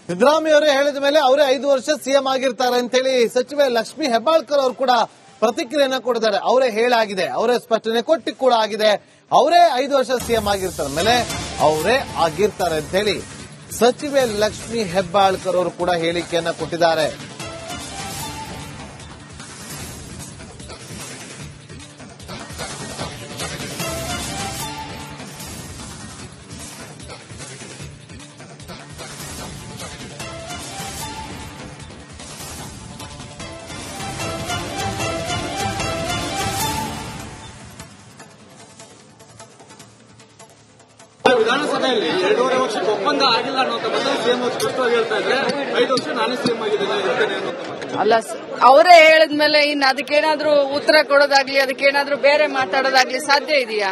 ಸಿದ್ದರಾಮಯ್ಯ ಅವರೇ ಹೇಳಿದ ಮೇಲೆ ಅವರೇ 5 ವರ್ಷ ಸಿಎಂ ಆಗಿರ್ತಾರೆ ಅಂತೇಳಿ ಸಚಿವೆ ಲಕ್ಷ್ಮೀ ಹೆಬ್ಬಾಳ್ಕರ್ ಅವರು ಕೂಡ ಪ್ರತಿಕ್ರಿಯೆಯನ್ನ ಕೊಟ್ಟಿದ್ದಾರೆ. ಅವರೇ ಹೇಳಾಗಿದೆ, ಅವರೇ ಸ್ಪಷ್ಟನೆ ಕೊಟ್ಟಿ ಕೂಡ ಆಗಿದೆ. ಅವರೇ 5 ವರ್ಷ ಸಿಎಂ ಆಗಿರ್ತಾರೆ ಮೇಲೆ ಅವರೇ ಆಗಿರ್ತಾರೆ ಅಂತ ಹೇಳಿ ಸಚಿವೆ ಲಕ್ಷ್ಮೀ ಹೆಬ್ಬಾಳ್ಕರ್ ಅವರು ಕೂಡ ಹೇಳಿಕೆಯನ್ನ ಕೊಟ್ಟಿದ್ದಾರೆ. ವಿಧಾನಸಭೆಯಲ್ಲಿ 2.5 ವರ್ಷಕ್ಕೆ ಒಪ್ಪಂದ ಆಗಿಲ್ಲ ಅನ್ನೋ ಬಗ್ಗೆ ಸಿಎಂ ಸ್ಪಷ್ಟವಾಗಿ ಹೇಳ್ತಾ ಇದ್ರೆ 5 ವರ್ಷ ನಾನೇ ಸಿಎಂ ಆಗಿದ್ದೀನಿ ಇರ್ತೇನೆ ಅನ್ನೋ ಅಲ್ಲ, ಅವರೇ ಹೇಳಿದ್ಮೇಲೆ ಇನ್ನು ಅದಕ್ಕೇನಾದ್ರೂ ಉತ್ತರ ಕೊಡೋದಾಗ್ಲಿ ಅದಕ್ಕೇನಾದ್ರೂ ಬೇರೆ ಮಾತಾಡೋದಾಗ್ಲಿ ಸಾಧ್ಯ ಇದೆಯಾ?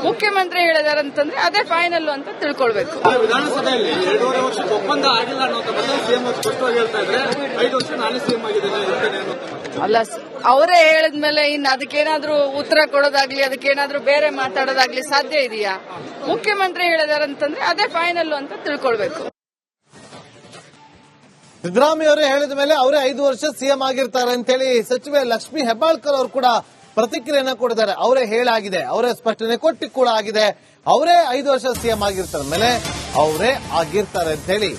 ಮುಖ್ಯಮಂತ್ರಿ ಹೇಳಿದಾರಂತಂದ್ರೆ ಅದೇ ಫೈನಲ್ ಅಂತ ತಿಳ್ಕೊಳ್ಬೇಕು. ವಿಧಾನಸಭೆಯಲ್ಲಿ 2.5 ವರ್ಷಕ್ಕೆ ಒಪ್ಪಂದ ಆಗಿಲ್ಲ ಅನ್ನೋ ಬಗ್ಗೆ ಸಿಎಂ ಸ್ಪಷ್ಟವಾಗಿ ಹೇಳ್ತಾ ಇದ್ರೆ 5 ವರ್ಷ ನಾನೇ ಸಿಎಂ ಆಗಿದ್ದೀನಿ ಇರ್ತೇನೆ ಅನ್ನೋ ಅಲ್ಲ, ಅವರೇ ಹೇಳಿದ್ಮೇಲೆ ಇನ್ನು ಅದಕ್ಕೇನಾದ್ರೂ ಉತ್ತರ ಕೊಡೋದಾಗ್ಲಿ ಅದಕ್ಕೇನಾದ್ರೂ ಬೇರೆ ಮಾತಾಡೋದಾಗ್ಲಿ ಸಾಧ್ಯ ಇದೆಯಾ? ಮುಖ್ಯಮಂತ್ರಿ ಹೇಳಿದಾರಂತಂದ್ರೆ ಅದೇ ಫೈನಲ್ ಅಂತ ತಿಳ್ಕೊಳ್ಬೇಕು. ಸಿದ್ದರಾಮಯ್ಯ ಅವರೇ ಹೇಳಿದ ಮೇಲೆ ಅವರೇ 5 ವರ್ಷ ಸಿಎಂ ಆಗಿರ್ತಾರೆ ಅಂತೇಳಿ ಸಚಿವೆ ಲಕ್ಷ್ಮೀ ಹೆಬ್ಬಾಳ್ಕರ್ ಅವರು ಕೂಡ ಪ್ರತಿಕ್ರಿಯೆಯನ್ನ ಕೊಟ್ಟಿದ್ದಾರೆ. ಅವರೇ ಹೇಳಾಗಿದೆ, ಅವರೇ ಸ್ಪಷ್ಟನೆ ಕೊಟ್ಟಿ ಕೂಡ ಆಗಿದೆ. ಅವರೇ 5 ವರ್ಷ ಸಿಎಂ ಆಗಿರ್ತಾರೆ ಮೇಲೆ ಅವರೇ ಆಗಿರ್ತಾರೆ ಅಂತ ಹೇಳಿ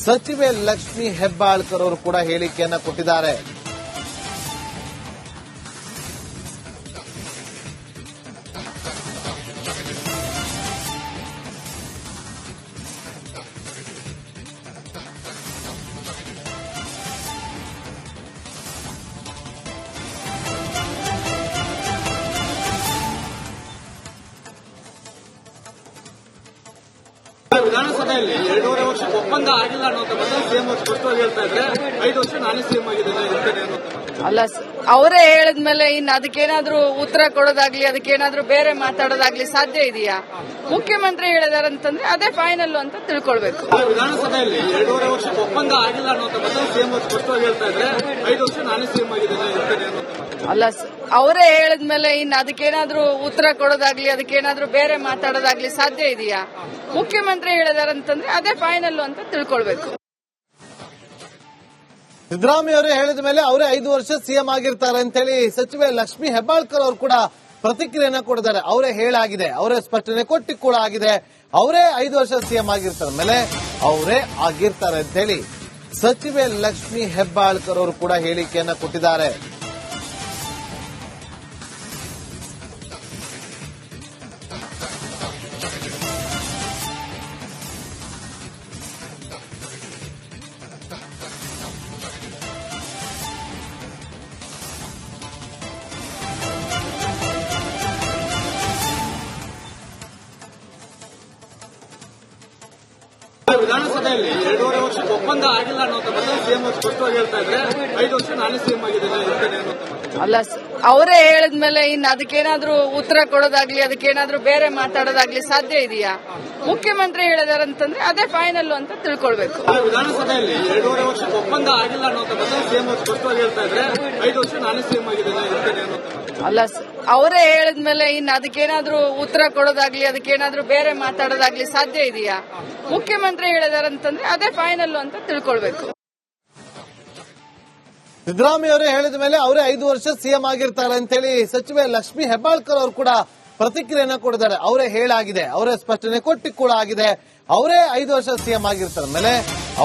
ಸಚಿವೆ ಲಕ್ಷ್ಮೀ ಹೆಬ್ಬಾಳ್ಕರ್ ಅವರು ಕೂಡ ಹೇಳಿಕೆಯನ್ನ ಕೊಟ್ಟಿದ್ದಾರೆ. ವಿಧಾನಸಭೆಯಲ್ಲಿ 2.5 ವರ್ಷಕ್ಕೆ ಒಪ್ಪಂದ ಆಗಿಲ್ಲ ಅನ್ನೋ ಬಗ್ಗೆ ಸಿಎಂ ಸ್ಪಷ್ಟವಾಗಿ ಹೇಳ್ತಾ ಇದ್ರೆ 5 ವರ್ಷ ನಾನೇ ಸಿಎಂ ಆಗಿದ್ದೀನಿ ಇರ್ತೇನೆ ಅನ್ನೋ ಅಲ್ಲ, ಅವರೇ ಹೇಳಿದ್ಮೇಲೆ ಇನ್ನು ಅದಕ್ಕೇನಾದ್ರೂ ಉತ್ತರ ಕೊಡೋದಾಗ್ಲಿ ಅದಕ್ಕೇನಾದ್ರೂ ಬೇರೆ ಮಾತಾಡೋದಾಗ್ಲಿ ಸಾಧ್ಯ ಇದೆಯಾ? ಮುಖ್ಯಮಂತ್ರಿ ಹೇಳಿದಾರಂತಂದ್ರೆ ಅದೇ ಫೈನಲ್ ಅಂತ ತಿಳ್ಕೊಳ್ಬೇಕು. ವಿಧಾನಸಭೆಯಲ್ಲಿ 2.5 ವರ್ಷಕ್ಕೆ ಒಪ್ಪಂದ ಆಗಿಲ್ಲ ಅನ್ನೋ ಬಗ್ಗೆ ಸಿಎಂ ಸ್ಪಷ್ಟವಾಗಿ ಹೇಳ್ತಾ ಇದ್ರೆ 5 ವರ್ಷ ನಾನೇ ಸಿಎಂ ಆಗಿದ್ದೀನಿ ಇರ್ತೇನೆ ಅನ್ನೋ ಅಲ್ಲ, ಅವರೇ ಹೇಳಿದ್ಮೇಲೆ ಇನ್ನು ಅದಕ್ಕೇನಾದ್ರೂ ಉತ್ತರ ಕೊಡೋದಾಗ್ಲಿ ಅದಕ್ಕೇನಾದ್ರೂ ಬೇರೆ ಮಾತಾಡೋದಾಗ್ಲಿ ಸಾಧ್ಯ ಇದೆಯಾ? ಮುಖ್ಯಮಂತ್ರಿ ಹೇಳಿದಾರಂತಂದ್ರೆ ಅದೇ ಫೈನಲ್ ಅಂತ ತಿಳ್ಕೊಳ್ಬೇಕು. ಸಿದ್ದರಾಮಯ್ಯ ಅವರೇ ಹೇಳಿದ ಮೇಲೆ ಅವರೇ 5 ವರ್ಷ ಸಿಎಂ ಆಗಿರ್ತಾರೆ ಅಂತೇಳಿ ಸಚಿವೆ ಲಕ್ಷ್ಮೀ ಹೆಬ್ಬಾಳ್ಕರ್ ಅವರು ಕೂಡ ಪ್ರತಿಕ್ರಿಯೆಯನ್ನ ಕೊಟ್ಟಿದ್ದಾರೆ. ಅವರೇ ಹೇಳಾಗಿದೆ, ಅವರೇ ಸ್ಪಷ್ಟನೆ ಕೊಟ್ಟಿ ಕೂಡ ಆಗಿದೆ. ಅವರೇ 5 ವರ್ಷ ಸಿಎಂ ಆಗಿರ್ತಾರೆ ಮೇಲೆ ಅವರೇ ಆಗಿರ್ತಾರೆ ಅಂತ ಹೇಳಿ ಸಚಿವೆ ಲಕ್ಷ್ಮೀ ಹೆಬ್ಬಾಳ್ಕರ್ ಅವರು ಕೂಡ ಹೇಳಿಕೆಯನ್ನ ಕೊಟ್ಟಿದ್ದಾರೆ. ವಿಧಾನಸಭೆಯಲ್ಲಿ 2.5 ವರ್ಷಕ್ಕೆ ಒಪ್ಪಂದ ಆಗಿಲ್ಲ ಅನ್ನೋ ಬಗ್ಗೆ ಸಿಎಂ ಸ್ಪಷ್ಟವಾಗಿ ಹೇಳ್ತಾ ಇದ್ರೆ 5 ವರ್ಷ ನಾನೇ ಸಿಎಂ ಆಗಿದ್ದೀನಿ ಇರ್ತೇನೆ ಅನ್ನೋ ಅಲ್ಲ, ಅವರೇ ಹೇಳಿದ್ಮೇಲೆ ಇನ್ನು ಅದಕ್ಕೇನಾದ್ರೂ ಉತ್ತರ ಕೊಡೋದಾಗ್ಲಿ ಅದಕ್ಕೇನಾದ್ರೂ ಬೇರೆ ಮಾತಾಡೋದಾಗ್ಲಿ ಸಾಧ್ಯ ಇದೆಯಾ? ಮುಖ್ಯಮಂತ್ರಿ ಹೇಳಿದಾರಂತಂದ್ರೆ ಅದೇ ಫೈನಲ್ ಅಂತ ತಿಳ್ಕೊಳ್ಬೇಕು. ವಿಧಾನಸಭೆಯಲ್ಲಿ 2.5 ವರ್ಷಕ್ಕೆ ಒಪ್ಪಂದ ಆಗಿಲ್ಲ ಅನ್ನೋ ಬಗ್ಗೆ ಸಿಎಂ ಸ್ಪಷ್ಟವಾಗಿ ಹೇಳ್ತಾ ಇದ್ರೆ 5 ವರ್ಷ ನಾನೇ ಸಿಎಂ ಆಗಿದ್ದೀನಿ ಇರ್ತೇನೆ ಅನ್ನೋ ಅಲ್ಲ, ಅವರೇ ಹೇಳಿದ್ಮೇಲೆ ಇನ್ನು ಅದಕ್ಕೇನಾದ್ರೂ ಉತ್ತರ ಕೊಡೋದಾಗ್ಲಿ ಅದಕ್ಕೇನಾದ್ರೂ ಬೇರೆ ಮಾತಾಡೋದಾಗ್ಲಿ ಸಾಧ್ಯ ಇದೆಯಾ? ಮುಖ್ಯಮಂತ್ರಿ ಹೇಳಿದಾರಂತಂದ್ರೆ ಅದೇ ಫೈನಲ್ ಅಂತ ತಿಳ್ಕೊಳ್ಬೇಕು. ಸಿದ್ದರಾಮಯ್ಯ ಅವರೇ ಹೇಳಿದ ಮೇಲೆ ಅವರೇ 5 ವರ್ಷ ಸಿಎಂ ಆಗಿರ್ತಾರೆ ಅಂತೇಳಿ ಸಚಿವೆ ಲಕ್ಷ್ಮೀ ಹೆಬ್ಬಾಳ್ಕರ್ ಅವರು ಕೂಡ ಪ್ರತಿಕ್ರಿಯೆಯನ್ನ ಕೊಟ್ಟಿದ್ದಾರೆ. ಅವರೇ ಹೇಳಾಗಿದೆ, ಅವರೇ ಸ್ಪಷ್ಟನೆ ಕೊಟ್ಟಿ ಕೂಡ ಆಗಿದೆ. ಅವರೇ 5 ವರ್ಷ ಸಿಎಂ ಆಗಿರ್ತಾರೆ ಮೇಲೆ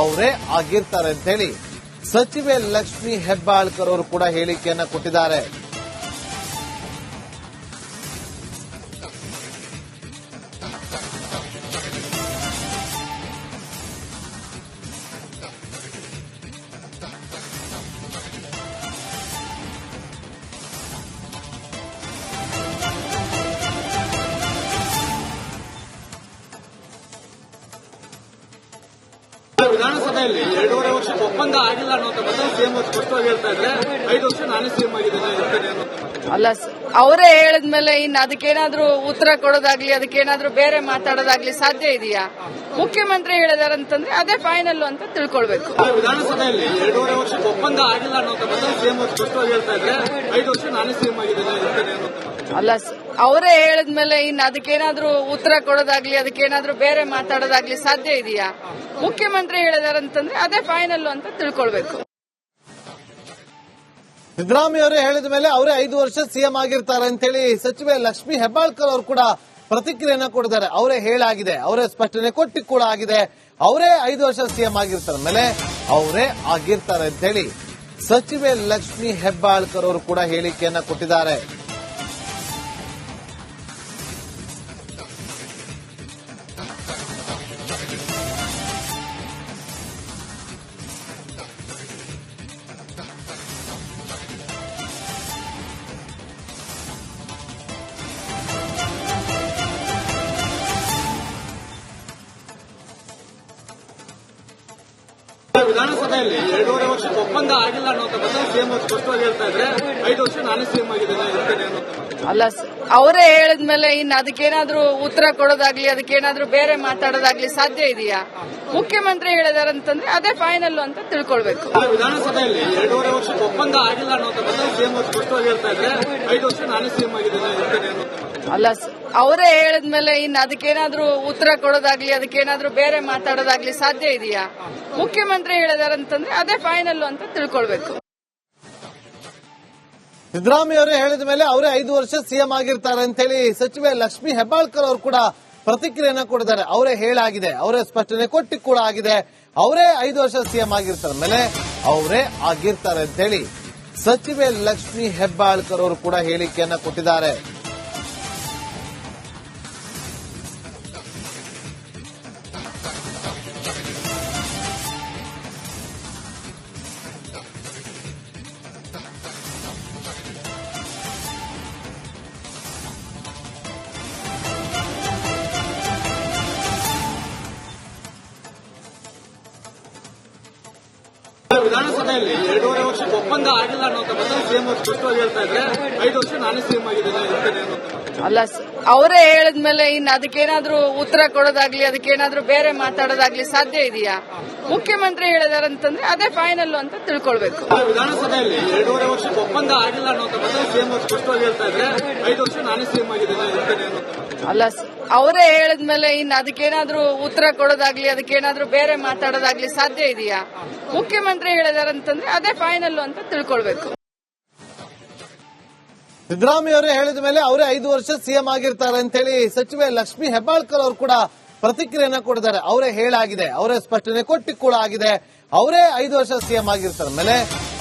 ಅವರೇ ಆಗಿರ್ತಾರೆ ಅಂತ ಹೇಳಿ ಸಚಿವೆ ಲಕ್ಷ್ಮೀ ಹೆಬ್ಬಾಳ್ಕರ್ ಅವರು ಕೂಡ ಹೇಳಿಕೆಯನ್ನ ಕೊಟ್ಟಿದ್ದಾರೆ. ವಿಧಾನಸಭೆಯಲ್ಲಿ 2.5 ವರ್ಷಕ್ಕೆ ಒಪ್ಪಂದ ಆಗಿಲ್ಲ ಅನ್ನೋ ಬಗ್ಗೆ ಸಿಎಂ ಸ್ಪಷ್ಟವಾಗಿ ಹೇಳ್ತಾ ಇದ್ರೆ 5 ವರ್ಷ ನಾನೇ ಸಿಎಂ ಆಗಿದ್ದೀನಿ ಇರ್ತೇನೆ ಅನ್ನೋ ಅಲ್ಲ, ಅವರೇ ಹೇಳಿದ್ಮೇಲೆ ಇನ್ನು ಅದಕ್ಕೇನಾದ್ರೂ ಉತ್ತರ ಕೊಡೋದಾಗ್ಲಿ ಅದಕ್ಕೇನಾದ್ರೂ ಬೇರೆ ಮಾತಾಡೋದಾಗ್ಲಿ ಸಾಧ್ಯ ಇದೆಯಾ? ಮುಖ್ಯಮಂತ್ರಿ ಹೇಳಿದಾರಂತಂದ್ರೆ ಅದೇ ಫೈನಲ್ ಅಂತ ತಿಳ್ಕೊಳ್ಬೇಕು. ವಿಧಾನಸಭೆಯಲ್ಲಿ 2.5 ವರ್ಷಕ್ಕೆ ಒಪ್ಪಂದ ಆಗಿಲ್ಲ ಅನ್ನೋ ಸಿಎಂ ಸ್ಪಷ್ಟವಾಗಿ ಹೇಳ್ತಾ ಇದ್ರೆ 5 ವರ್ಷ ನಾನೇ ಸಿಎಂ ಆಗಿದ್ದೇನೆ. ಅಲ್ಲ, ಅವರೇ ಹೇಳಿದ್ಮೇಲೆ ಇನ್ನು ಅದಕ್ಕೇನಾದ್ರೂ ಉತ್ತರ ಕೊಡೋದಾಗ್ಲಿ ಅದಕ್ಕೇನಾದ್ರೂ ಬೇರೆ ಮಾತಾಡೋದಾಗ್ಲಿ ಸಾಧ್ಯ ಇದೆಯಾ? ಮುಖ್ಯಮಂತ್ರಿ ಹೇಳಿದಾರಂತಂದ್ರೆ ಅದೇ ಫೈನಲ್ ಅಂತ ತಿಳ್ಕೊಳ್ಬೇಕು. ಸಿದ್ದರಾಮಯ್ಯ ಅವರು ಹೇಳಿದ ಮೇಲೆ ಅವರೇ 5 ವರ್ಷ ಸಿಎಂ ಆಗಿರ್ತಾರೆ ಅಂತೇಳಿ ಸಚಿವೆ ಲಕ್ಷ್ಮೀ ಹೆಬ್ಬಾಳ್ಕರ್ ಅವರು ಕೂಡ ಪ್ರತಿಕ್ರಿಯೆಯನ್ನ ಕೊಡಿದ್ದಾರೆ. ಅವರೇ ಹೇಳಾಗಿದೆ, ಅವರೇ ಸ್ಪಷ್ಟನೆ ಕೊಟ್ಟಿ ಕೂಡ ಆಗಿದೆ. ಅವರೇ 5 ವರ್ಷ ಸಿಎಂ ಆಗಿರ್ತಾರೆ ಮೇಲೆ ಅವರೇ ಆಗಿರ್ತಾರೆ ಅಂತೇಳಿ ಸಚಿವೆ ಲಕ್ಷ್ಮೀ ಹೆಬ್ಬಾಳ್ಕರ್ ಅವರು ಕೂಡ ಹೇಳಿಕೆಯನ್ನ ಕೊಟ್ಟಿದ್ದಾರೆ. ವಿಧಾನಸಭೆಯಲ್ಲಿ 2.5 ವರ್ಷಕ್ಕೆ ಒಪ್ಪಂದ ಆಗಿಲ್ಲ ಅನ್ನೋ ಸಿಎಂ ಸ್ಪಷ್ಟವಾಗಿ ಹೇಳ್ತಾ ಇದ್ರೆ 5 ವರ್ಷ ನಾನೇ ಸಿಎಂ ಆಗಿದ್ದೇನೆ. ಅಲ್ಲ, ಅವರೇ ಹೇಳಿದ್ಮೇಲೆ ಇನ್ನು ಅದಕ್ಕೇನಾದ್ರೂ ಉತ್ತರ ಕೊಡೋದಾಗ್ಲಿ ಅದಕ್ಕೇನಾದ್ರೂ ಬೇರೆ ಮಾತಾಡೋದಾಗ್ಲಿ ಸಾಧ್ಯ ಇದೆಯಾ? ಮುಖ್ಯಮಂತ್ರಿ ಹೇಳಿದಾರಂತಂದ್ರೆ ಅದೇ ಫೈನಲ್ ಅಂತ ತಿಳ್ಕೊಳ್ಬೇಕು. ವಿಧಾನಸಭೆಯಲ್ಲಿ 2.5 ವರ್ಷಕ್ಕೆ ಒಪ್ಪಂದ ಆಗಿಲ್ಲ ಅನ್ನೋ ಸಿಎಂ ಸ್ಪಷ್ಟವಾಗಿ ಹೇಳ್ತಾ ಇದ್ರೆ 5 ವರ್ಷ ನಾನೇ ಸಿಎಂ ಆಗಿದ್ದೇನೆ. ಅಲ್ಲ, ಅವರೇ ಹೇಳಿದ್ಮೇಲೆ ಇನ್ನು ಅದಕ್ಕೇನಾದ್ರೂ ಉತ್ತರ ಕೊಡೋದಾಗ್ಲಿ ಅದಕ್ಕೇನಾದ್ರೂ ಬೇರೆ ಮಾತಾಡೋದಾಗ್ಲಿ ಸಾಧ್ಯ ಇದೆಯಾ? ಮುಖ್ಯಮಂತ್ರಿ ಹೇಳಿದಾರಂತಂದ್ರೆ ಅದೇ ಫೈನಲ್ ಅಂತ ತಿಳ್ಕೊಳ್ಬೇಕು. ಸಿದ್ದರಾಮಯ್ಯ ಅವರು ಹೇಳಿದ ಮೇಲೆ ಅವರೇ 5 ವರ್ಷ ಸಿಎಂ ಆಗಿರ್ತಾರೆ ಅಂತೇಳಿ ಸಚಿವೆ ಲಕ್ಷ್ಮೀ ಹೆಬ್ಬಾಳ್ಕರ್ ಅವರು ಕೂಡ ಪ್ರತಿಕ್ರಿಯೆಯನ್ನ ಕೊಡಿದ್ದಾರೆ. ಅವರೇ ಹೇಳಾಗಿದೆ, ಅವರೇ ಸ್ಪಷ್ಟನೆ ಕೊಟ್ಟಿ ಕೂಡ ಆಗಿದೆ. ಅವರೇ 5 ವರ್ಷ ಸಿಎಂ ಆಗಿರ್ತಾರೆ ಮೇಲೆ ಅವರೇ ಆಗಿರ್ತಾರೆ ಅಂತೇಳಿ ಸಚಿವೆ ಲಕ್ಷ್ಮೀ ಹೆಬ್ಬಾಳ್ಕರ್ ಅವರು ಕೂಡ ಹೇಳಿಕೆಯನ್ನ ಕೊಟ್ಟಿದ್ದಾರೆ. ವಿಧಾನಸಭೆಯಲ್ಲಿ 2.5 ವರ್ಷಕ್ಕೆ ಒಪ್ಪಂದ ಆಗಿಲ್ಲ ಅನ್ನೋ ಸಿಎಂ ಸ್ಪಷ್ಟವಾಗಿ ಹೇಳ್ತಾ ಇದ್ರೆ 5 ವರ್ಷ ನಾನೇ ಸಿಎಂ ಆಗಿದ್ದೇನೆ. ಅಲ್ಲ, ಅವರೇ ಹೇಳಿದ್ಮೇಲೆ ಇನ್ನು ಅದಕ್ಕೇನಾದ್ರೂ ಉತ್ತರ ಕೊಡೋದಾಗ್ಲಿ ಅದಕ್ಕೇನಾದ್ರೂ ಬೇರೆ ಮಾತಾಡೋದಾಗ್ಲಿ ಸಾಧ್ಯ ಇದೆಯಾ? ಮುಖ್ಯಮಂತ್ರಿ ಹೇಳಿದಾರಂತಂದ್ರೆ ಅದೇ ಫೈನಲ್ ಅಂತ ತಿಳ್ಕೊಳ್ಬೇಕು. ವಿಧಾನಸಭೆಯಲ್ಲಿ 2.5 ವರ್ಷಕ್ಕೆ ಒಪ್ಪಂದ ಆಗಿಲ್ಲ ಅನ್ನೋ ಸಿಎಂ ಸ್ಪಷ್ಟವಾಗಿ ಹೇಳ್ತಾ ಇದ್ರೆ 5 ವರ್ಷ ನಾನೇ ಸಿಎಂ ಆಗಿದ್ದೇನೆ. ಅಲ್ಲ, ಅವರೇ ಹೇಳಿದ್ಮೇಲೆ ಇನ್ನು ಅದಕ್ಕೇನಾದ್ರೂ ಉತ್ತರ ಕೊಡೋದಾಗ್ಲಿ ಅದಕ್ಕೇನಾದ್ರೂ ಬೇರೆ ಮಾತಾಡೋದಾಗ್ಲಿ ಸಾಧ್ಯ ಇದೆಯಾ? ಮುಖ್ಯಮಂತ್ರಿ ಹೇಳಿದಾರಂತಂದ್ರೆ ಅದೇ ಫೈನಲ್ ಅಂತ ತಿಳ್ಕೊಳ್ಬೇಕು. ಸಿದ್ದರಾಮಯ್ಯ ಅವರು ಹೇಳಿದ ಮೇಲೆ ಅವರೇ 5 ವರ್ಷ ಸಿಎಂ ಆಗಿರ್ತಾರೆ ಅಂತೇಳಿ ಸಚಿವೆ ಲಕ್ಷ್ಮೀ ಹೆಬ್ಬಾಳ್ಕರ್ ಅವರು ಕೂಡ ಪ್ರತಿಕ್ರಿಯೆಯನ್ನ ಕೊಡಿದ್ದಾರೆ. ಅವರೇ ಹೇಳಾಗಿದೆ, ಅವರೇ ಸ್ಪಷ್ಟನೆ ಕೊಟ್ಟಿ ಕೂಡ ಆಗಿದೆ. ಅವರೇ 5 ವರ್ಷ ಸಿಎಂ ಆಗಿರ್ತಾರೆ ಮೇಲೆ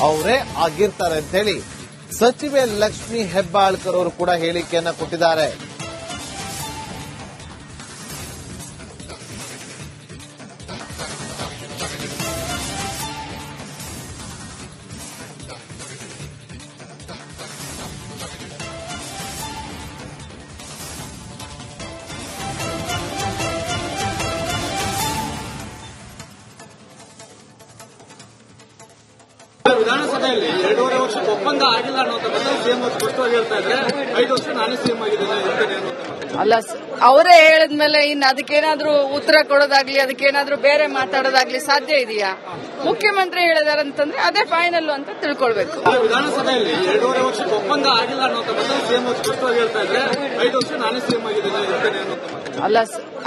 ಅವರೇ ಆಗಿರ್ತಾರೆ ಅಂತೇಳಿ ಸಚಿವೆ ಲಕ್ಷ್ಮೀ ಹೆಬ್ಬಾಳ್ಕರ್ ಅವರು ಕೂಡ ಹೇಳಿಕೆಯನ್ನ ಕೊಟ್ಟಿದ್ದಾರೆ. ವಿಧಾನಸಭೆಯಲ್ಲಿ 2.5 ವರ್ಷಕ್ಕೆ ಒಪ್ಪಂದ ಆಗಿಲ್ಲ ಅನ್ನೋ ಸಿಎಂ ಸ್ಪಷ್ಟವಾಗಿ ಹೇಳ್ತಾ ಇದ್ರೆ 5 ವರ್ಷ ನಾನೇ ಸಿಎಂ ಆಗಿದ್ದೇನೆ. ಅಲ್ಲ, ಅವರೇ ಹೇಳಿದ್ಮೇಲೆ ಇನ್ನು ಅದಕ್ಕೇನಾದ್ರೂ ಉತ್ತರ ಕೊಡೋದಾಗ್ಲಿ ಅದಕ್ಕೇನಾದ್ರೂ ಬೇರೆ ಮಾತಾಡೋದಾಗ್ಲಿ ಸಾಧ್ಯ ಇದೆಯಾ? ಮುಖ್ಯಮಂತ್ರಿ ಹೇಳಿದಾರಂತಂದ್ರೆ ಅದೇ ಫೈನಲ್ ಅಂತ ತಿಳ್ಕೊಳ್ಬೇಕು. ವಿಧಾನಸಭೆಯಲ್ಲಿ 2.5 ವರ್ಷಕ್ಕೆ ಒಪ್ಪಂದ ಆಗಿಲ್ಲ ಅನ್ನೋ ಸಿಎಂ ಸ್ಪಷ್ಟವಾಗಿ ಹೇಳ್ತಾ ಇದ್ರೆ 5 ವರ್ಷ ನಾನೇ ಸಿಎಂ ಆಗಿದ್ದೇನೆ. ಅಲ್ಲ,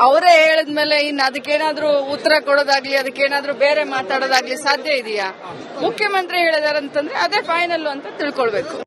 ಅವರೇ ಹೇಳಿದ್ಮೇಲೆ ಇನ್ನು ಅದಕ್ಕೇನಾದ್ರೂ ಉತ್ತರ ಕೊಡೋದಾಗ್ಲಿ ಅದಕ್ಕೇನಾದ್ರೂ ಬೇರೆ ಮಾತಾಡೋದಾಗ್ಲಿ ಸಾಧ್ಯ ಇದೆಯಾ? ಮುಖ್ಯಮಂತ್ರಿ ಹೇಳಿದಾರಂತಂದ್ರೆ ಅದೇ ಫೈನಲ್ ಅಂತ ತಿಳ್ಕೊಳ್ಬೇಕು.